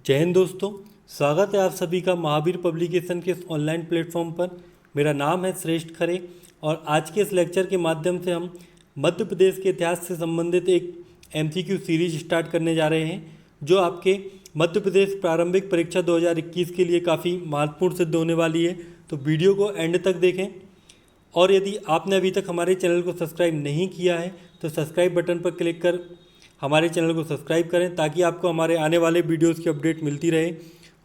जय हिंद दोस्तों। स्वागत है आप सभी का महावीर पब्लिकेशन के इस ऑनलाइन प्लेटफॉर्म पर। मेरा नाम है श्रेष्ठ खरे और आज के इस लेक्चर के माध्यम से हम मध्य प्रदेश के इतिहास से संबंधित एक एमसीक्यू सीरीज स्टार्ट करने जा रहे हैं, जो आपके मध्य प्रदेश प्रारंभिक परीक्षा 2021 के लिए काफ़ी महत्वपूर्ण सिद्ध होने वाली है। तो वीडियो को एंड तक देखें और यदि आपने अभी तक हमारे चैनल को सब्सक्राइब नहीं किया है तो सब्सक्राइब बटन पर क्लिक कर हमारे चैनल को सब्सक्राइब करें, ताकि आपको हमारे आने वाले वीडियोस की अपडेट मिलती रहे।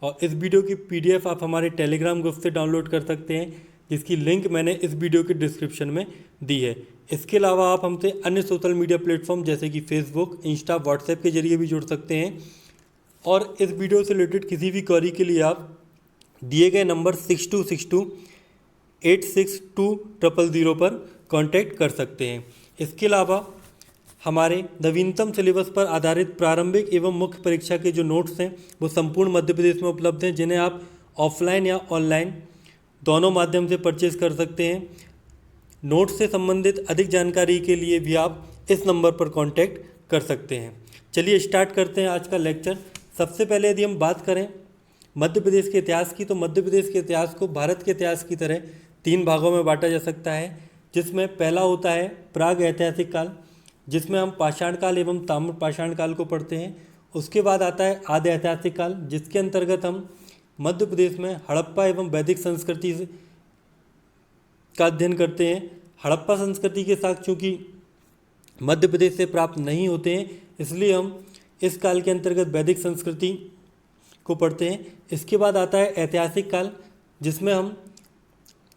और इस वीडियो की पीडीएफ आप हमारे टेलीग्राम ग्रुप से डाउनलोड कर सकते हैं, जिसकी लिंक मैंने इस वीडियो के डिस्क्रिप्शन में दी है। इसके अलावा आप हमसे अन्य सोशल मीडिया प्लेटफॉर्म जैसे कि फेसबुक, इंस्टा, व्हाट्सएप के जरिए भी जुड़ सकते हैं। और इस वीडियो से रिलेटेड किसी भी क्वेरी के लिए आप दिए गए नंबर 6262862000 पर कॉन्टैक्ट कर सकते हैं। इसके अलावा हमारे नवीनतम सिलेबस पर आधारित प्रारंभिक एवं मुख्य परीक्षा के जो नोट्स हैं वो संपूर्ण मध्य प्रदेश में उपलब्ध हैं, जिन्हें आप ऑफलाइन या ऑनलाइन दोनों माध्यम से परचेज कर सकते हैं। नोट्स से संबंधित अधिक जानकारी के लिए भी आप इस नंबर पर कांटेक्ट कर सकते हैं। चलिए स्टार्ट करते हैं आज का लेक्चर। सबसे पहले यदि हम बात करें मध्य प्रदेश के इतिहास की, तो मध्य प्रदेश के इतिहास को भारत के इतिहास की तरह 3 भागों में बांटा जा सकता है, जिसमें पहला होता है प्राग ऐतिहासिक काल, जिसमें हम पाषाण काल एवं ताम्र पाषाण काल को पढ़ते हैं। उसके बाद आता है आदि ऐतिहासिक काल, जिसके अंतर्गत हम मध्य प्रदेश में हड़प्पा एवं वैदिक संस्कृति का अध्ययन करते हैं। हड़प्पा संस्कृति के साक्ष्य चूँकि मध्य प्रदेश से प्राप्त नहीं होते हैं, इसलिए हम इस काल के अंतर्गत वैदिक संस्कृति को पढ़ते हैं। इसके बाद आता है ऐतिहासिक काल, जिसमें हम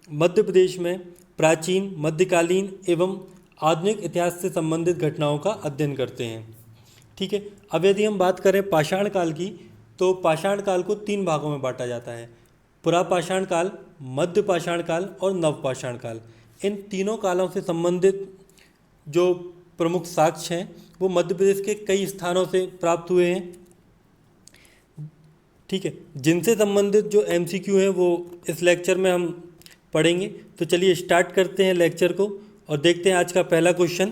मध्य प्रदेश में प्राचीन, मध्यकालीन एवं आधुनिक इतिहास से संबंधित घटनाओं का अध्ययन करते हैं। ठीक है, अब यदि हम बात करें पाषाण काल की, तो पाषाण काल को 3 भागों में बांटा जाता है: पुरापाषाण काल, मध्य पाषाण काल और नवपाषाण काल। इन तीनों कालों से संबंधित जो प्रमुख साक्ष्य हैं वो मध्य प्रदेश के कई स्थानों से प्राप्त हुए हैं। ठीक है, जिनसे संबंधित जो एमसीक्यू हैं वो इस लेक्चर में हम पढ़ेंगे। तो चलिए स्टार्ट करते हैं लेक्चर को और देखते हैं आज का पहला क्वेश्चन।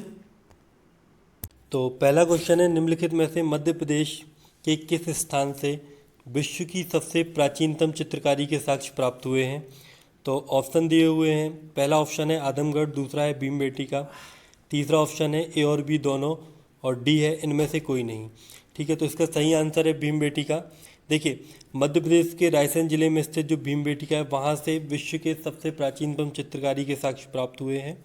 तो पहला क्वेश्चन है, निम्नलिखित में से मध्य प्रदेश के किस स्थान से विश्व की सबसे प्राचीनतम चित्रकारी के साक्ष्य प्राप्त हुए हैं? तो ऑप्शन दिए हुए हैं। पहला ऑप्शन है आदमगढ़, दूसरा है भीमबेटका, तीसरा ऑप्शन है ए और बी दोनों, और डी है इनमें से कोई नहीं। ठीक है, तो इसका सही आंसर है भीमबेटका। देखिए, मध्य प्रदेश के रायसेन जिले में स्थित जो भीमबेटका है, वहाँ से विश्व के सबसे प्राचीनतम चित्रकारी के साक्ष्य प्राप्त हुए हैं।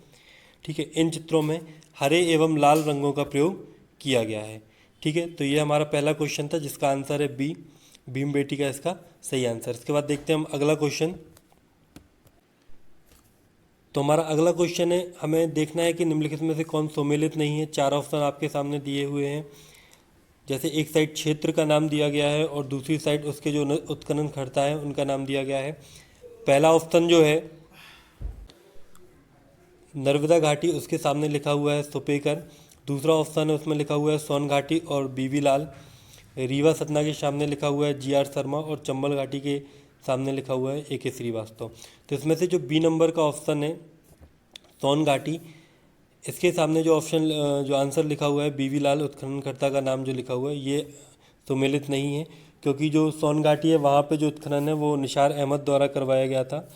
ठीक है, इन चित्रों में हरे एवं लाल रंगों का प्रयोग किया गया है। ठीक है, तो ये हमारा पहला क्वेश्चन था, जिसका आंसर है बी, भीमबेटका इसका सही आंसर। इसके बाद देखते हैं हम अगला क्वेश्चन। तो हमारा अगला क्वेश्चन है, हमें देखना है कि निम्नलिखित में से कौन सम्मिलित नहीं है। 4 ऑप्शन आपके सामने दिए हुए हैं। जैसे एक साइड क्षेत्र का नाम दिया गया है और दूसरी साइड उसके जो उत्खनन कर्ता है उनका नाम दिया गया है। पहला ऑप्शन जो है नर्मदा घाटी, उसके सामने लिखा हुआ है सुपेकर। दूसरा ऑप्शन है उसमें लिखा हुआ है सोन घाटी और बीवी लाल। रीवा सतना के सामने लिखा हुआ है जीआर शर्मा और चंबल घाटी के सामने लिखा हुआ है AK श्रीवास्तव। तो इसमें से जो बी नंबर का ऑप्शन है सोन घाटी, इसके सामने जो ऑप्शन जो आंसर लिखा हुआ है बीवी लाल, उत्खननकर्ता का नाम जो लिखा हुआ है, ये सम्मिलित नहीं है, क्योंकि जो सोन घाटी है वहाँ पे जो उत्खनन है वो निसार अहमद द्वारा करवाया गया था।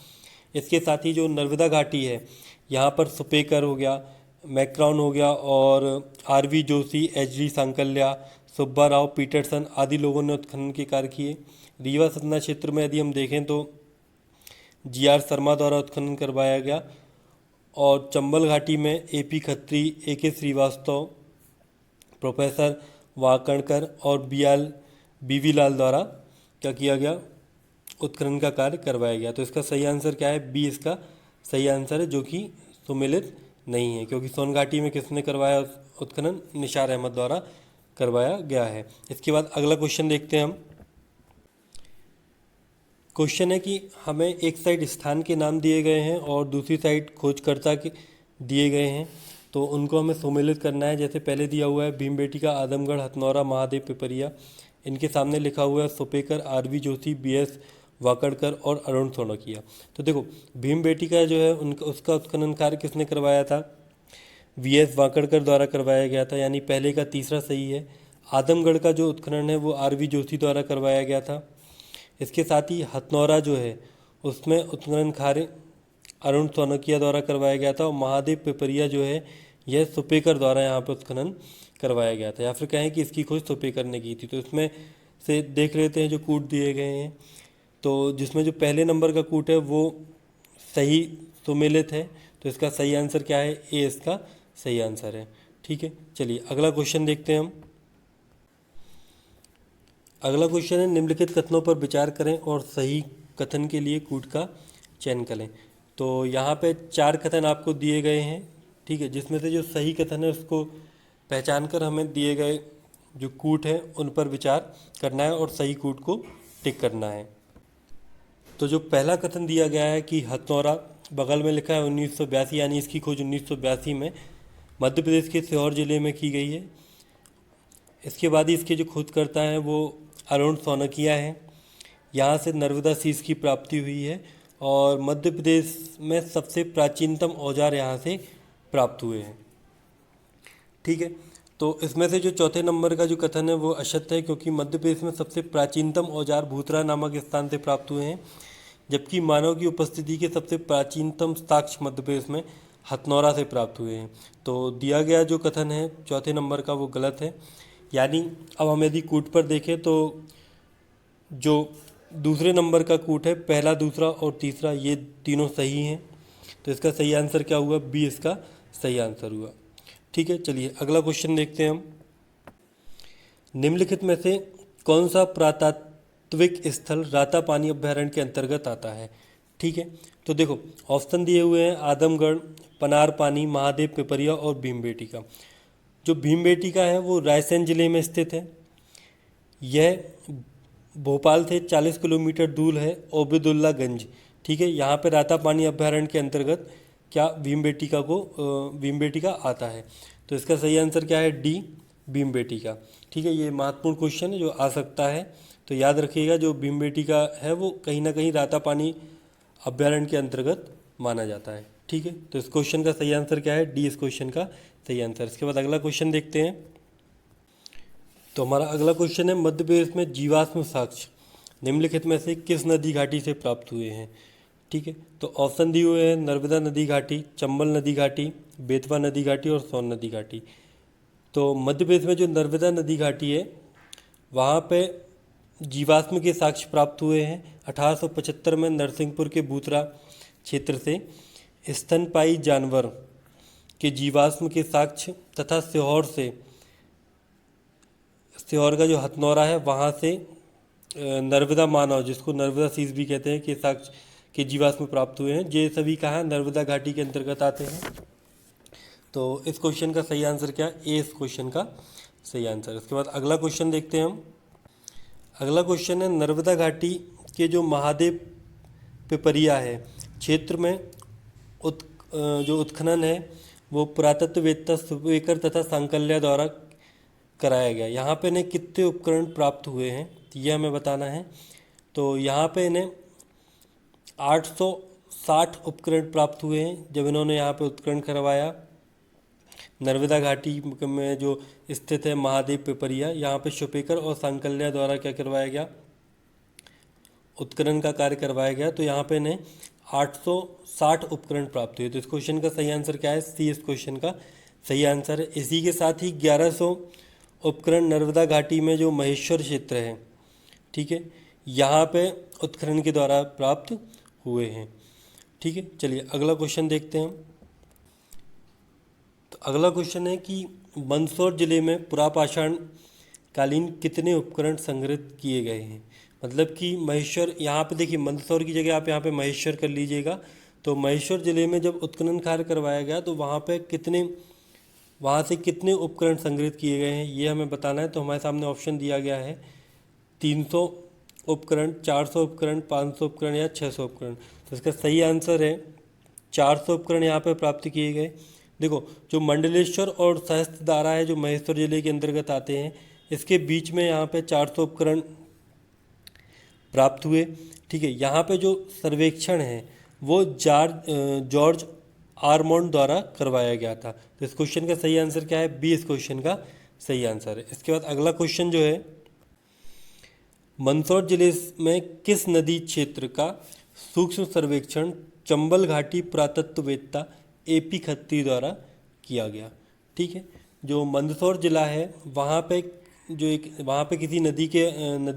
इसके साथ ही जो नर्मदा घाटी है, यहाँ पर सुपेकर हो गया, मैक्राउन हो गया और RV Joshi, HD Sankalia, Subba Rao, Peterson आदि लोगों ने उत्खनन के कार्य किए। रीवा सतना क्षेत्र में यदि हम देखें तो GR शर्मा द्वारा उत्खनन करवाया गया, और चंबल घाटी में AP Khatri, AK Srivastava, professor Wakankar और BV लाल द्वारा क्या किया गया, उत्खनन का कार्य करवाया गया। तो इसका सही आंसर क्या है? बी इसका सही आंसर है, जो कि सम्मिलित नहीं है, क्योंकि सोन घाटी में किसने करवाया उत्खनन? निसार अहमद द्वारा करवाया गया है। इसके बाद अगला क्वेश्चन देखते हैं हम। क्वेश्चन है कि हमें एक साइड स्थान के नाम दिए गए हैं और दूसरी साइड खोजकर्ता के दिए गए हैं, तो उनको हमें सम्मिलित करना है। जैसे पहले दिया हुआ है भीमबेटका, आदमगढ़, हथनौरा, महादेव, पिपरिया। इनके सामने लिखा हुआ है सुपेकर, RV जोशी, BS वाकड़कर और अरुण सोनकिया। तो देखो, भीमबेटका जो है उनका उसका उत्खनन कार्य किसने करवाया था? VS वाकड़कर द्वारा करवाया गया था, यानी पहले का तीसरा सही है। आदमगढ़ का जो उत्खनन है वो आर.वी. जोशी द्वारा करवाया गया था। इसके साथ ही हथनौरा जो है उसमें उत्खनन कार्य अरुण सोनकिया द्वारा करवाया गया था, और महादेव पिपरिया जो है यह सुपेकर द्वारा यहाँ पर उत्खनन करवाया गया था, या फिर कहें कि इसकी खोज सुपेकर ने की थी। तो इसमें से देख लेते हैं जो कूट दिए गए हैं। तो जिसमें जो पहले नंबर का कूट है वो सही सुमेलित है, तो इसका सही आंसर क्या है, ए इसका सही आंसर है। ठीक है, चलिए अगला क्वेश्चन देखते हैं हम। अगला क्वेश्चन है, निम्नलिखित कथनों पर विचार करें और सही कथन के लिए कूट का चयन करें। तो यहाँ पे 4 कथन आपको दिए गए हैं। ठीक है, जिसमें से जो सही कथन है उसको पहचान कर हमें दिए गए जो कूट है उन पर विचार करना है और सही कूट को टिक करना है। तो जो पहला कथन दिया गया है कि हथनौरा, बगल में लिखा है 1982, यानी इसकी खोज 1982 में मध्य प्रदेश के सीहोर जिले में की गई है। इसके बाद ही इसके जो खोजकर्ता हैं वो अरुण सोनकिया हैं। यहाँ से नर्मदा शीश की प्राप्ति हुई है, और मध्य प्रदेश में सबसे प्राचीनतम औजार यहाँ से प्राप्त हुए हैं। ठीक है, तो इसमें से जो चौथे नंबर का जो कथन है वो असत्य है, क्योंकि मध्य प्रदेश में सबसे प्राचीनतम औजार भूतरा नामक स्थान से प्राप्त हुए हैं, जबकि मानव की उपस्थिति के सबसे प्राचीनतम साक्ष्य मध्य प्रदेश में हथनौरा से प्राप्त हुए हैं। तो दिया गया जो कथन है चौथे नंबर का वो गलत है। यानी अब हम यदि कूट पर देखें तो जो दूसरे नंबर का कूट है, पहला, दूसरा और तीसरा, ये तीनों सही हैं। तो इसका सही आंसर क्या हुआ, बी इसका सही आंसर हुआ। ठीक है, चलिए अगला क्वेश्चन देखते हैं हम। निम्नलिखित में से कौन सा पुरातात्विक स्थल रातापानी अभ्यारण्य के अंतर्गत आता है। ठीक है, तो देखो ऑप्शन दिए हुए हैं आदमगढ़, पनारपानी, महादेव पिपरिया और भीमबेटका। जो भीमबेटका है वो रायसेन जिले में स्थित है। यह भोपाल से 40 किलोमीटर दूर है, ओबेदुल्लागंज। ठीक है, यहाँ पे रातापानी अभ्यारण्य के अंतर्गत क्या भीमबेटका आता है। तो इसका सही आंसर क्या है, डी भीमबेटका। ठीक है, ये महत्वपूर्ण क्वेश्चन है जो आ सकता है, तो याद रखिएगा जो भीमबेटका है वो कहीं ना कहीं रातापानी अभ्यारण्य के अंतर्गत माना जाता है। ठीक है, तो इस क्वेश्चन का सही आंसर क्या है, डी इस क्वेश्चन का सही आंसर। इसके बाद अगला क्वेश्चन देखते हैं। तो हमारा अगला क्वेश्चन है, मध्य प्रदेश में जीवाश्म साक्ष्य निम्नलिखित में से किस नदी घाटी से प्राप्त हुए हैं। ठीक है, तो ऑप्शन दिए हुए हैं नर्मदा नदी घाटी, चंबल नदी घाटी, बेतवा नदी घाटी और सोन नदी घाटी। तो मध्य प्रदेश में जो नर्मदा नदी घाटी है वहाँ पे जीवाश्म के साक्ष्य प्राप्त हुए हैं। 1875 में नरसिंहपुर के बूतरा क्षेत्र से स्तनपायी जानवर के जीवाश्म के साक्ष्य तथा सीहोर का जो हथनौरा है वहाँ से नर्मदा मानव, जिसको नर्मदा शीश भी कहते हैं, के साक्ष्य के जीवाश्म प्राप्त हुए हैं। ये सभी कहाँ नर्मदा घाटी के अंतर्गत आते हैं। तो इस क्वेश्चन का सही आंसर क्या, ए इस क्वेश्चन का सही आंसर। इसके बाद अगला क्वेश्चन देखते हैं हम। अगला क्वेश्चन है, नर्मदा घाटी के जो महादेव पिपरिया है क्षेत्र में जो उत्खनन है वो पुरातत्ववेत्ता सुपेकर तथा सांकल्या द्वारा कराया गया। यहाँ पे इन्हें कितने उपकरण प्राप्त हुए हैं ये हमें बताना है। तो यहाँ पे इन्हें 860 उपकरण प्राप्त हुए हैं जब इन्होंने यहाँ पे उत्खनन करवाया। नर्मदा घाटी में जो स्थित है महादेव पिपरिया, यहाँ पे सुपेकर और सांकल्या द्वारा क्या करवाया गया, उत्खनन का कार्य करवाया गया। तो यहाँ पे इन्हें 860 उपकरण प्राप्त हुए। तो इस क्वेश्चन का सही आंसर क्या है, सी इस क्वेश्चन का सही आंसर है। इसी के साथ ही 1100 उपकरण नर्मदा घाटी में जो महेश्वर क्षेत्र है, ठीक है, यहाँ पे उत्खनन के द्वारा प्राप्त हुए हैं। ठीक है, चलिए अगला क्वेश्चन देखते हैं। तो अगला क्वेश्चन है कि मंदसौर जिले में पुरापाषाण कालीन कितने उपकरण संग्रहित किए गए हैं। मतलब कि महेश्वर, यहाँ पे देखिए मंदसौर की जगह आप यहाँ पे महेश्वर कर लीजिएगा। तो महेश्वर जिले में जब उत्खनन कार्य करवाया गया तो वहाँ से कितने उपकरण संग्रहित किए गए हैं ये हमें बताना है। तो हमारे सामने ऑप्शन दिया गया है 300 उपकरण, 400 उपकरण, 500 उपकरण या 600 उपकरण। तो इसका सही आंसर है 400 उपकरण यहाँ पर प्राप्त किए गए। देखो जो मंडलेश्वर और सहस्त्रधारा है जो महेश्वर जिले के अंतर्गत आते हैं, इसके बीच में यहाँ पे 400 उपकरण प्राप्त हुए। ठीक है, यहाँ पे जो सर्वेक्षण है वो जॉर्ज आरमोंड द्वारा करवाया गया था। तो इस क्वेश्चन का सही आंसर क्या है, बी इस क्वेश्चन का सही आंसर है। इसके बाद अगला क्वेश्चन जो है, मंदसौर जिले में किस नदी क्षेत्र का सूक्ष्म सर्वेक्षण चंबल घाटी पुरातत्ववेत्ता एपी खत्री द्वारा किया गया? ठीक है, जो मंदसौर जिला है वहाँ पे वहाँ पे किसी नदी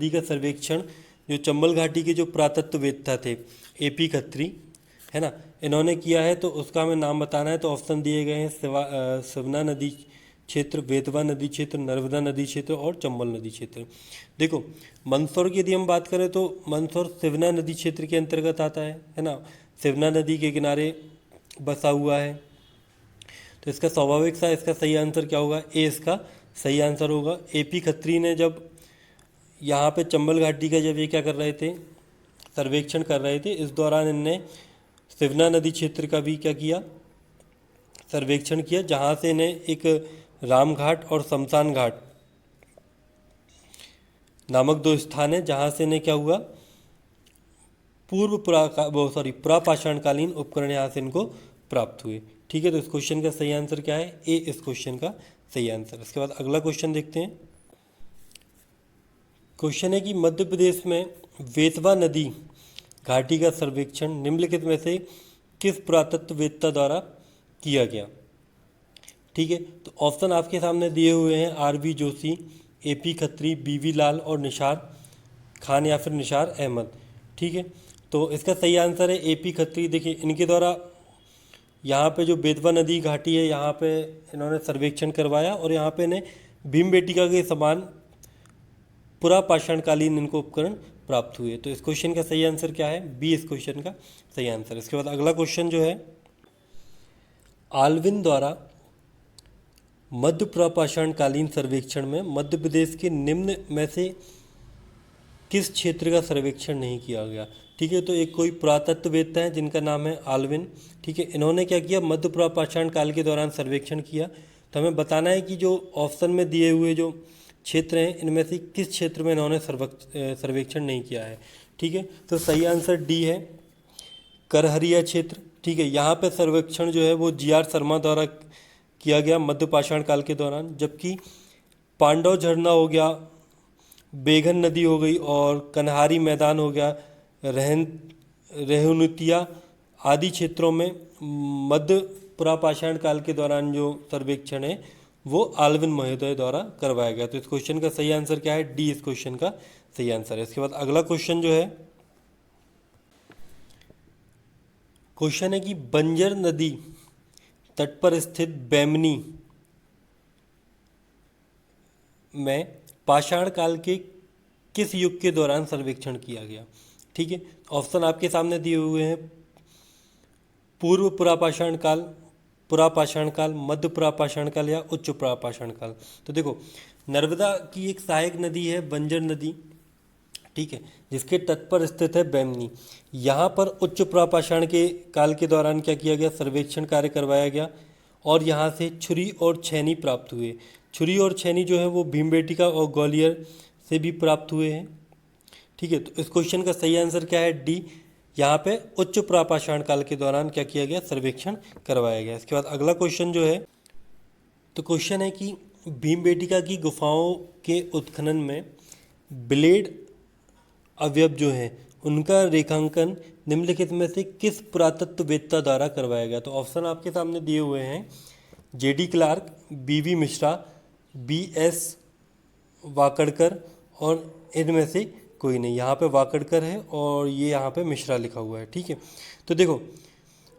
का सर्वेक्षण जो चंबल घाटी के जो पुरातत्ववेत्ता थे एपी खत्री, है ना, इन्होंने किया है। तो उसका हमें नाम बताना है। तो ऑप्शन दिए गए हैं सवना नदी क्षेत्र, बेतवा नदी क्षेत्र, नर्मदा नदी क्षेत्र और चंबल नदी क्षेत्र। देखो, मंदसौर की यदि हम बात करें तो मंदसौर सिवना नदी क्षेत्र के अंतर्गत आता है ना, सिवना नदी के किनारे बसा हुआ है। तो इसका स्वाभाविक सा इसका सही आंसर क्या होगा? ए इसका सही आंसर होगा। एपी खत्री ने जब यहाँ पे चंबल घाटी का जब ये क्या कर रहे थे, सर्वेक्षण कर रहे थे, इस दौरान इनने सिवना नदी क्षेत्र का भी क्या किया, सर्वेक्षण किया, जहाँ से इन्हें एक रामघाट और शमशान घाट नामक दो स्थान है जहाँ से इन्हें क्या हुआ, पुरापाषाणकालीन उपकरण यहाँ से इनको प्राप्त हुए। ठीक है, तो इस क्वेश्चन का सही आंसर क्या है? ए इस क्वेश्चन का सही आंसर। इसके बाद अगला क्वेश्चन देखते हैं। क्वेश्चन है कि मध्य प्रदेश में बेतवा नदी घाटी का सर्वेक्षण निम्नलिखित में से किस पुरातत्ववेत्ता द्वारा किया गया? ठीक है, तो ऑप्शन आपके सामने दिए हुए हैं, आरवी जोशी, एपी खत्री, बीवी लाल और निसार खान या फिर निसार अहमद। ठीक है, तो इसका सही आंसर है एपी खत्री। देखिए, इनके द्वारा यहाँ पे जो बेतवा नदी घाटी है यहाँ पे इन्होंने सर्वेक्षण करवाया और यहाँ पे इन्हें भीमबेटिका के समान पुरापाषाणकालीन इनको उपकरण प्राप्त हुए। तो इस क्वेश्चन का सही आंसर क्या है? बी इस क्वेश्चन का सही आंसर। इसके बाद अगला क्वेश्चन जो है, आल्विन द्वारा मध्य पुरापाषाणकालीन सर्वेक्षण में मध्य प्रदेश के निम्न में से किस क्षेत्र का सर्वेक्षण नहीं किया गया? ठीक है, तो एक कोई पुरातत्ववेत्ता है जिनका नाम है आल्विन। ठीक है, इन्होंने क्या किया, मध्य पुरापाषाण काल के दौरान सर्वेक्षण किया। तो हमें बताना है कि जो ऑप्शन में दिए हुए जो क्षेत्र हैं इनमें से किस क्षेत्र में इन्होंने सर्वेक्षण नहीं किया है। ठीक है, तो सही आंसर डी है, करहरिया क्षेत्र। ठीक है, यहाँ पे सर्वेक्षण जो है वो जीआर शर्मा द्वारा किया गया मध्य पाषाण काल के दौरान, जबकि पांडव झरना हो गया, बेघन नदी हो गई और कन्हारी मैदान हो गया, रेहुनतिया आदि क्षेत्रों में मध्य पुरापाषाण काल के दौरान जो सर्वेक्षण है वो आल्विन महोदय द्वारा करवाया गया। तो इस क्वेश्चन का सही आंसर क्या है? डी इस क्वेश्चन का सही आंसर है। इसके बाद अगला क्वेश्चन जो है, क्वेश्चन है कि बंजर नदी तट पर स्थित बैमनी में पाषाण काल के किस युग के दौरान सर्वेक्षण किया गया? ठीक है, ऑप्शन आपके सामने दिए हुए हैं, पूर्व पुरापाषाण काल, पुरापाषाण काल, मध्य पुरापाषाण काल या उच्च पुरापाषाण काल। तो देखो, नर्मदा की एक सहायक नदी है बंजर नदी, ठीक है, जिसके तट पर स्थित है बैमनी। यहाँ पर उच्च पुरापाषाण के काल के दौरान क्या किया गया, सर्वेक्षण कार्य करवाया गया और यहाँ से छुरी और छैनी प्राप्त हुए। छुरी और छैनी जो है वो भीमबेटिका और ग्वालियर से भी प्राप्त हुए हैं। ठीक है, तो इस क्वेश्चन का सही आंसर क्या है? डी, यहाँ पे उच्च पुरापाषाण काल के दौरान क्या किया गया, सर्वेक्षण करवाया गया। इसके बाद अगला क्वेश्चन जो है, तो क्वेश्चन है कि भीमबेटिका की गुफाओं के उत्खनन में ब्लेड अवयव जो हैं उनका रेखांकन निम्नलिखित में से किस पुरातत्ववेत्ता द्वारा करवाया गया? तो ऑप्शन आपके सामने दिए हुए हैं, जेडी क्लार्क, बीवी मिश्रा, बीएस वाकड़कर और इनमें से कोई नहीं। यहाँ पे वाकड़कर है और ये यहाँ पे मिश्रा लिखा हुआ है। ठीक है, तो देखो,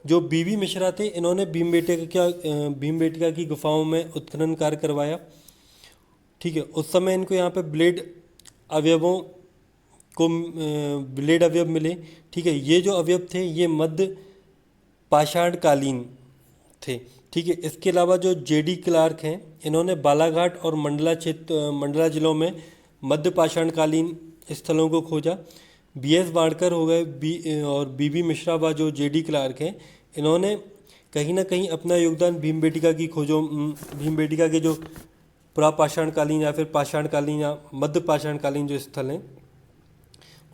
जो बीवी मिश्रा थे इन्होंने भीमबेटिका की गुफाओं में उत्खनन कार्य करवाया। ठीक है, उस समय इनको यहाँ पे ब्लेड अवयव मिले। ठीक है, ये जो अवयव थे ये मध्य पाषाणकालीन थे। ठीक है, इसके अलावा जो जेडी क्लार्क हैं इन्होंने बालाघाट और मंडला जिलों में मध्य पाषाणकालीन स्थलों को खोजा। बीएस वाड़कर हो गए और बीबी मिश्रा व जो जेडी क्लार्क हैं इन्होंने कहीं ना कहीं अपना योगदान भीमबेटिका के जो पुरापाषाणकालीन या फिर पाषाणकालीन या मध्य पाषाणकालीन जो स्थल हैं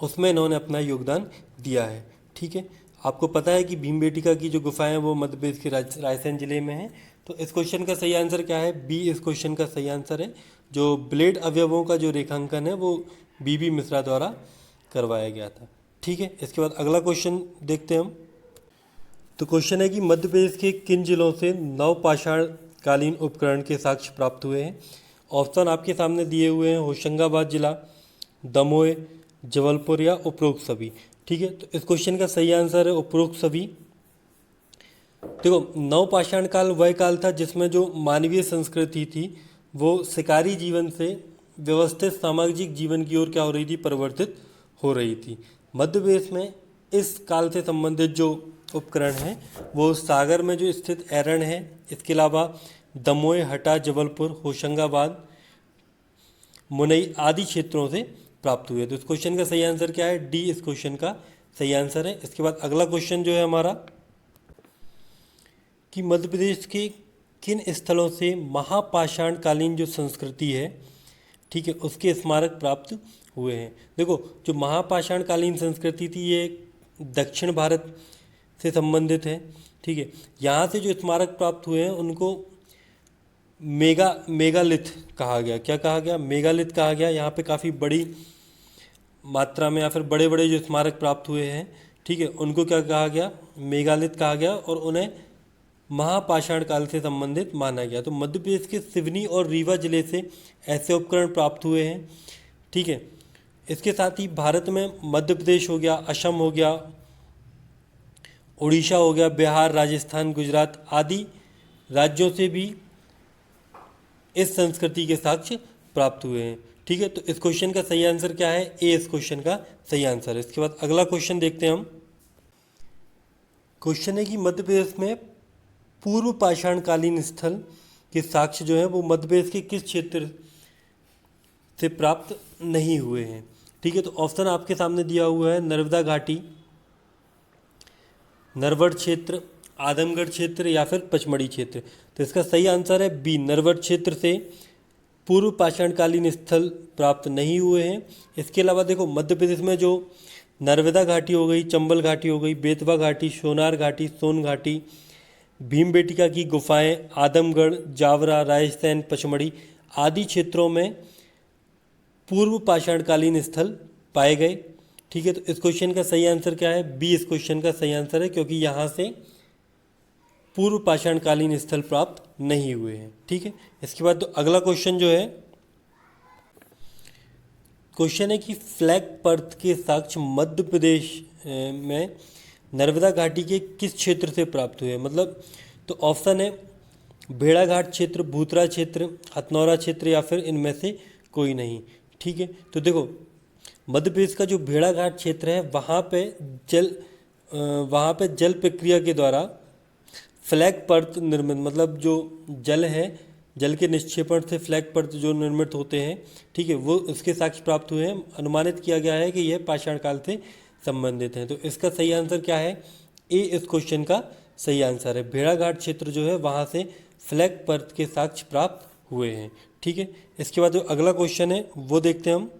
उसमें इन्होंने अपना योगदान दिया है। ठीक है, आपको पता है कि भीमबेटिका की जो गुफाएं हैं वो मध्य प्रदेश के रायसेन जिले में हैं। तो इस क्वेश्चन का सही आंसर क्या है? बी इस क्वेश्चन का सही आंसर है। जो ब्लेड अवयवों का जो रेखांकन है वो बीबी मिश्रा द्वारा करवाया गया था। ठीक है, इसके बाद अगला क्वेश्चन देखते हैं हम। तो क्वेश्चन है कि मध्य प्रदेश के किन जिलों से नवपाषाण कालीन उपकरण के साक्ष्य प्राप्त हुए हैं? ऑप्शन आपके सामने दिए हुए हैं, होशंगाबाद जिला, दमोह, जबलपुर या उपरोक्त सभी। ठीक है, तो इस क्वेश्चन का सही आंसर है उपरोक्त सभी। देखो, नवपाषाण काल वह काल था जिसमें जो मानवीय संस्कृति थी वो शिकारी जीवन से व्यवस्थित सामाजिक जीवन की ओर क्या हो रही थी? परिवर्तित हो रही थी। मध्य प्रदेश में इस काल से संबंधित जो उपकरण हैं वो सागर में जो स्थित ऐरण है, इसके अलावा दमोह, हटा, जबलपुर, होशंगाबाद, मुनई आदि क्षेत्रों से प्राप्त हुए। तो इस क्वेश्चन का सही आंसर क्या है? डी इस क्वेश्चन का सही आंसर है। इसके बाद अगला क्वेश्चन जो है हमारा कि मध्य प्रदेश के किन स्थलों से महापाषाण कालीन जो संस्कृति है, ठीक है, उसके स्मारक प्राप्त हुए हैं। देखो, जो महापाषाण कालीन संस्कृति थी ये दक्षिण भारत से संबंधित है। ठीक है, यहाँ से जो स्मारक प्राप्त हुए हैं उनको मेगालिथ कहा गया। क्या कहा गया? मेगालिथ कहा गया। यहाँ पे काफ़ी बड़ी मात्रा में या फिर बड़े बड़े जो स्मारक प्राप्त हुए हैं, ठीक है, उनको क्या कहा गया? मेगालिथ कहा गया और उन्हें महापाषाण काल से संबंधित माना गया। तो मध्य प्रदेश के सिवनी और रीवा जिले से ऐसे उपकरण प्राप्त हुए हैं। ठीक है, इसके साथ ही भारत में मध्य प्रदेश हो गया, असम हो गया, उड़ीसा हो गया, बिहार, राजस्थान, गुजरात आदि राज्यों से भी इस संस्कृति के साक्ष्य प्राप्त हुए हैं। ठीक है, तो इस क्वेश्चन का सही आंसर क्या है? ए इस क्वेश्चन का सही आंसर है। इसके बाद अगला क्वेश्चन देखते हैं हम। क्वेश्चन है कि मध्य प्रदेश में पूर्व पाषाणकालीन स्थल के साक्ष्य जो है वो मध्य प्रदेश के किस क्षेत्र से प्राप्त नहीं हुए हैं? ठीक है, तो ऑप्शन आपके सामने दिया हुआ है, नर्मदा घाटी, नरवट क्षेत्र, आदमगढ़ क्षेत्र या फिर पचमढ़ी क्षेत्र। तो इसका सही आंसर है बी, नरवट क्षेत्र से पूर्व पाषाणकालीन स्थल प्राप्त नहीं हुए हैं। इसके अलावा देखो, मध्य प्रदेश में जो नर्मदा घाटी हो गई, चंबल घाटी हो गई, बेतवा घाटी, सोनार घाटी, सोन घाटी, भीमबेटका की गुफाएं, आदमगढ़, जावरा, राजस्थान, पचमढ़ी आदि क्षेत्रों में पूर्व पाषाणकालीन स्थल पाए गए। ठीक है, तो इस क्वेश्चन का सही आंसर क्या है? बी इस क्वेश्चन का सही आंसर है, क्योंकि यहाँ से पूर्व पाषाणकालीन स्थल प्राप्त नहीं हुए हैं। ठीक है, इसके बाद तो अगला क्वेश्चन जो है, क्वेश्चन है कि फ्लैग पर्थ के साक्ष्य मध्य प्रदेश में नर्मदा घाटी के किस क्षेत्र से प्राप्त हुए? मतलब, तो ऑप्शन है भेड़ाघाट क्षेत्र, भूतरा क्षेत्र, हथनौरा क्षेत्र या फिर इनमें से कोई नहीं। ठीक है, तो देखो, मध्य प्रदेश का जो भेड़ाघाट क्षेत्र है वहाँ पे जल प्रक्रिया के द्वारा फ्लैग पर्थ निर्मित, मतलब जो जल है, जल के निक्षेपण से फ्लैग पर्थ जो निर्मित होते हैं, ठीक है, वो उसके साक्ष्य प्राप्त हुए हैं। अनुमानित किया गया है कि यह पाषाण काल से संबंधित हैं। तो इसका सही आंसर क्या है? ए इस क्वेश्चन का सही आंसर है। भेड़ाघाट क्षेत्र जो है वहाँ से फ्लैग पर्थ के साक्ष्य प्राप्त हुए हैं। ठीक है, इसके बाद जो अगला क्वेश्चन है वो देखते हैं हम।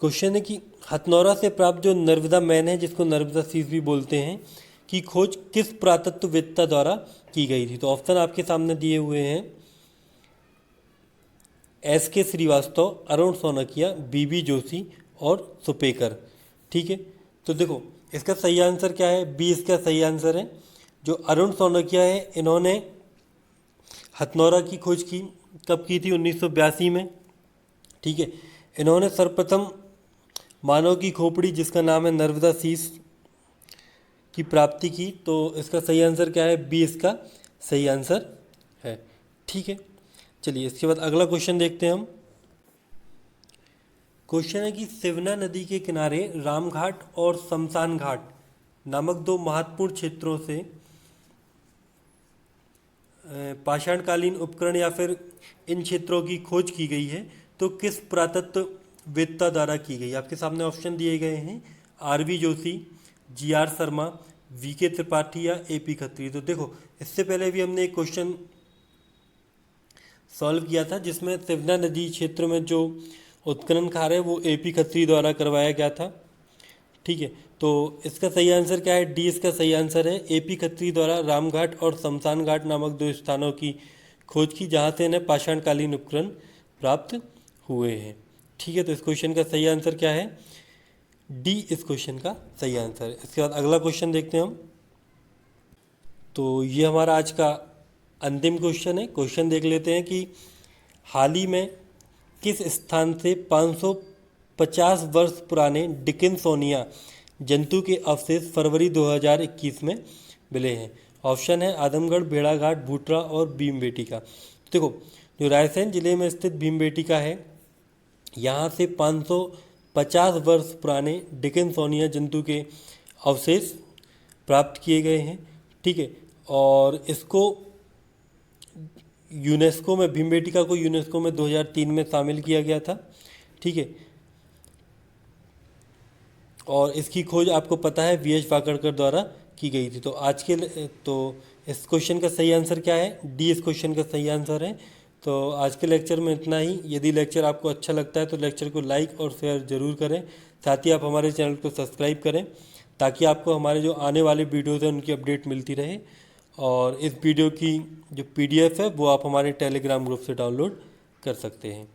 क्वेश्चन है कि हथनौरा से प्राप्त जो नर्मदा मैन है, जिसको नर्मदा सीस भी बोलते हैं, की खोज किस पुरातत्ववेत्ता द्वारा की गई थी? तो ऑप्शन आपके सामने दिए हुए हैं, एस.के. श्रीवास्तव, अरुण सोनकिया, बी.बी. जोशी और सुपेकर। ठीक है, तो देखो, इसका सही आंसर क्या है? बी इसका सही आंसर है। जो अरुण सोनकिया है, इन्होंने हथनौरा की खोज की, कब की थी? 1982 में। ठीक है, इन्होंने सर्वप्रथम मानव की खोपड़ी, जिसका नाम है नर्मदा शीश, की प्राप्ति की। तो इसका सही आंसर क्या है? बी इसका सही आंसर है। ठीक है, चलिए इसके बाद अगला क्वेश्चन देखते हैं हम। क्वेश्चन है कि सिवना नदी के किनारे रामघाट और शमशान घाट नामक दो महत्वपूर्ण क्षेत्रों से पाषाणकालीन उपकरण या फिर इन क्षेत्रों की खोज की गई है, तो किस पुरातत्ववेत्ता द्वारा की गई? आपके सामने ऑप्शन दिए गए हैं, RV. Joshi, G.R.. Sharma, VK. Tripathi या ए.पी. खत्री। तो देखो, इससे पहले भी हमने एक क्वेश्चन सॉल्व किया था जिसमें सिवना नदी क्षेत्र में जो उत्खनन कार्य है वो ए.पी. खत्री द्वारा करवाया गया था। ठीक है, तो इसका सही आंसर क्या है? डी इसका सही आंसर है। एपी खत्री द्वारा रामघाट और शमशान घाट नामक दो स्थानों की खोज की जहाँ से इन्हें पाषाणकालीन उपकरण प्राप्त हुए हैं। ठीक है, तो इस क्वेश्चन का सही आंसर क्या है? डी इस क्वेश्चन का सही आंसर है। इसके बाद अगला क्वेश्चन देखते हैं हम। तो ये हमारा आज का अंतिम क्वेश्चन है। क्वेश्चन देख लेते हैं कि हाल ही में किस स्थान से 550 वर्ष पुराने डिकिन्सोनिया जंतु के अवशेष फरवरी 2021 में मिले हैं? ऑप्शन है आदमगढ़, भेड़ाघाट, भूटरा और भीमबेटका। देखो, जो रायसेन जिले में स्थित भीमबेटका है, यहाँ से 550 वर्ष पुराने डिकिन्सोनिया जंतु के अवशेष प्राप्त किए गए हैं। ठीक है, और इसको यूनेस्को में, भीमबेटका को यूनेस्को में 2003 में शामिल किया गया था। ठीक है, और इसकी खोज आपको पता है वीएच वाकड़कर द्वारा की गई थी। तो इस क्वेश्चन का सही आंसर क्या है? डी इस क्वेश्चन का सही आंसर है। तो आज के लेक्चर में इतना ही। यदि लेक्चर आपको अच्छा लगता है तो लेक्चर को लाइक और शेयर ज़रूर करें। साथ ही आप हमारे चैनल को सब्सक्राइब करें ताकि आपको हमारे जो आने वाले वीडियोज़ हैं उनकी अपडेट मिलती रहे। और इस वीडियो की जो PDF है वो आप हमारे टेलीग्राम ग्रुप से डाउनलोड कर सकते हैं।